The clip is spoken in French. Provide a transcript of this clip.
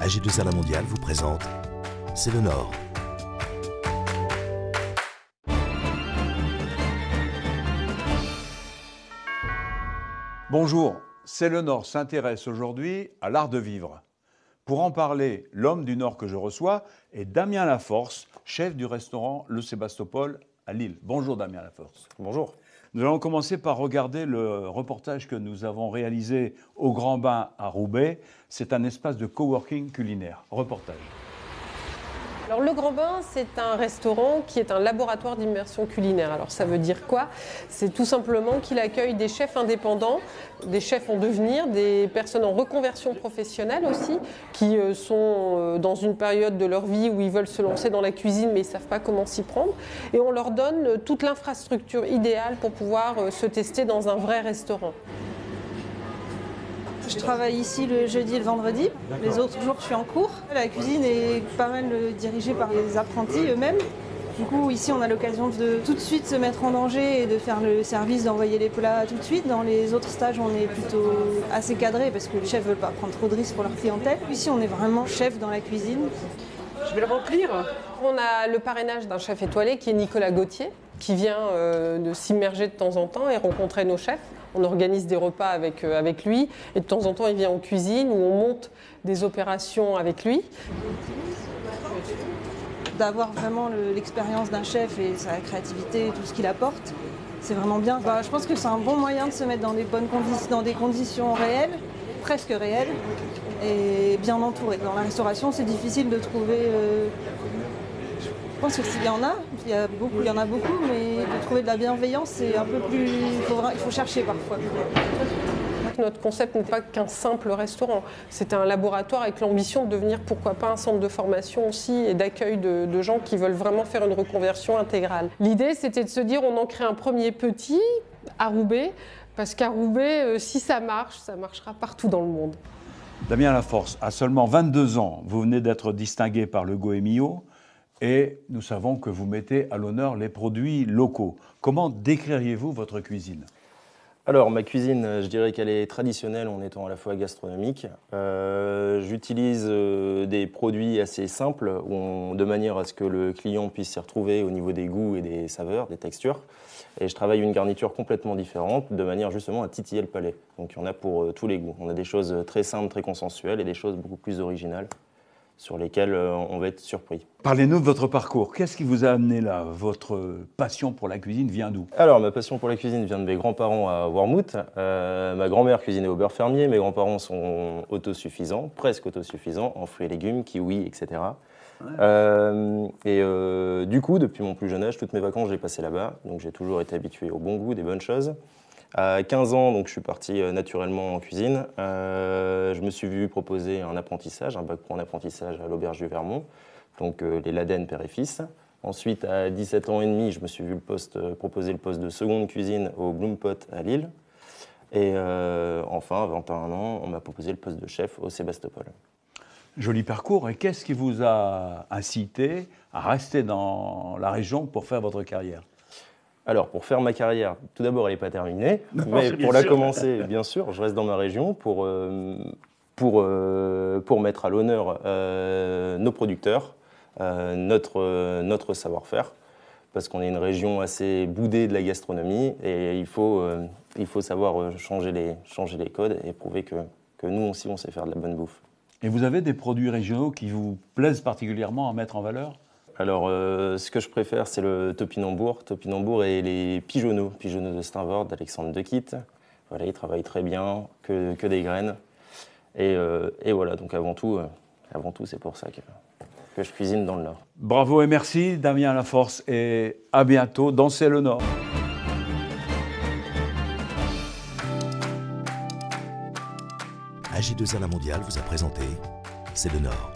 AG2R La Mondiale vous présente C'est le Nord. Bonjour, C'est le Nord s'intéresse aujourd'hui à l'art de vivre. Pour en parler, l'homme du Nord que je reçois est Damien Laforce, chef du restaurant Le Sébastopol à Lille. Bonjour Damien Laforce. Bonjour. Nous allons commencer par regarder le reportage que nous avons réalisé au Grand Bain à Roubaix. C'est un espace de coworking culinaire. Reportage. Alors, le Grand Bain, c'est un restaurant qui est un laboratoire d'immersion culinaire. Alors ça veut dire quoi? C'est tout simplement qu'il accueille des chefs indépendants, des chefs en devenir, des personnes en reconversion professionnelle aussi, qui sont dans une période de leur vie où ils veulent se lancer dans la cuisine mais ils ne savent pas comment s'y prendre. Et on leur donne toute l'infrastructure idéale pour pouvoir se tester dans un vrai restaurant. Je travaille ici le jeudi et le vendredi. Les autres jours, je suis en cours. La cuisine est pas mal dirigée par les apprentis eux-mêmes. Du coup, ici, on a l'occasion de tout de suite se mettre en danger et de faire le service, d'envoyer les plats tout de suite. Dans les autres stages, on est plutôt assez cadré parce que les chefs ne veulent pas prendre trop de risques pour leur clientèle. Ici, on est vraiment chef dans la cuisine. Je vais le remplir. On a le parrainage d'un chef étoilé qui est Nicolas Gauthier, qui vient de s'immerger de temps en temps et rencontrer nos chefs. On organise des repas avec lui et de temps en temps il vient en cuisine où on monte des opérations avec lui. D'avoir vraiment l'expérience d'un chef et sa créativité et tout ce qu'il apporte, c'est vraiment bien. Je pense que c'est un bon moyen de se mettre dans des bonnes conditions, dans des conditions réelles, presque réelles, et bien entouré. Dans la restauration, c'est difficile de trouver. Je pense que s'il y en a, il y en a beaucoup, mais de trouver de la bienveillance, c'est un peu plus. Il faut chercher parfois. Notre concept n'est pas qu'un simple restaurant. C'est un laboratoire avec l'ambition de devenir, pourquoi pas, un centre de formation aussi et d'accueil de gens qui veulent vraiment faire une reconversion intégrale. L'idée, c'était de se dire, on en crée un premier petit à Roubaix, parce qu'à Roubaix, si ça marchera partout dans le monde. Damien Laforce, à seulement 22 ans, vous venez d'être distingué par le Goemio. Et nous savons que vous mettez à l'honneur les produits locaux. Comment décririez-vous votre cuisine? Alors, ma cuisine, je dirais qu'elle est traditionnelle en étant à la fois gastronomique. J'utilise des produits assez simples de manière à ce que le client puisse s'y retrouver au niveau des goûts et des saveurs, des textures. Et je travaille une garniture complètement différente de manière justement à titiller le palais. Donc, il y en a pour tous les goûts. On a des choses très simples, très consensuelles et des choses beaucoup plus originales, sur lesquels on va être surpris. Parlez-nous de votre parcours. Qu'est-ce qui vous a amené là? Votre passion pour la cuisine vient d'où? Alors, ma passion pour la cuisine vient de mes grands-parents à Wormhout. Ma grand-mère cuisinait au beurre fermier. Mes grands-parents sont autosuffisants, presque autosuffisants, en fruits et légumes, kiwis, etc. Ouais. Du coup, depuis mon plus jeune âge, toutes mes vacances, j'ai passé là-bas. Donc, j'ai toujours été habitué au bon goût, des bonnes choses. À 15 ans, donc, je suis parti naturellement en cuisine. Je me suis vu proposer un apprentissage, un bac pro en apprentissage à l'Auberge du Vermont, donc les Laden père et fils. Ensuite, à 17 ans et demi, je me suis vu proposer le poste de seconde cuisine au Bloompot à Lille. Et enfin, à 21 ans, on m'a proposé le poste de chef au Sébastopol. Joli parcours. Et qu'est-ce qui vous a incité à rester dans la région pour faire votre carrière? Alors, pour faire ma carrière, tout d'abord, elle n'est pas terminée, non, mais pour la commencer, bien sûr, je reste dans ma région pour mettre à l'honneur nos producteurs, notre savoir-faire, parce qu'on est une région assez boudée de la gastronomie et il faut savoir changer les codes et prouver que nous aussi, on sait faire de la bonne bouffe. Et vous avez des produits régionaux qui vous plaisent particulièrement à mettre en valeur? Alors, ce que je préfère, c'est le topinambour et les pigeonneaux de Steinvord, d'Alexandre Dequitte. Voilà, ils travaillent très bien, que des graines. Et voilà, donc avant tout, c'est pour ça que je cuisine dans le Nord. Bravo et merci, Damien Laforce, et à bientôt dans C'est le Nord. AG2R La Mondiale vous a présenté C'est le Nord.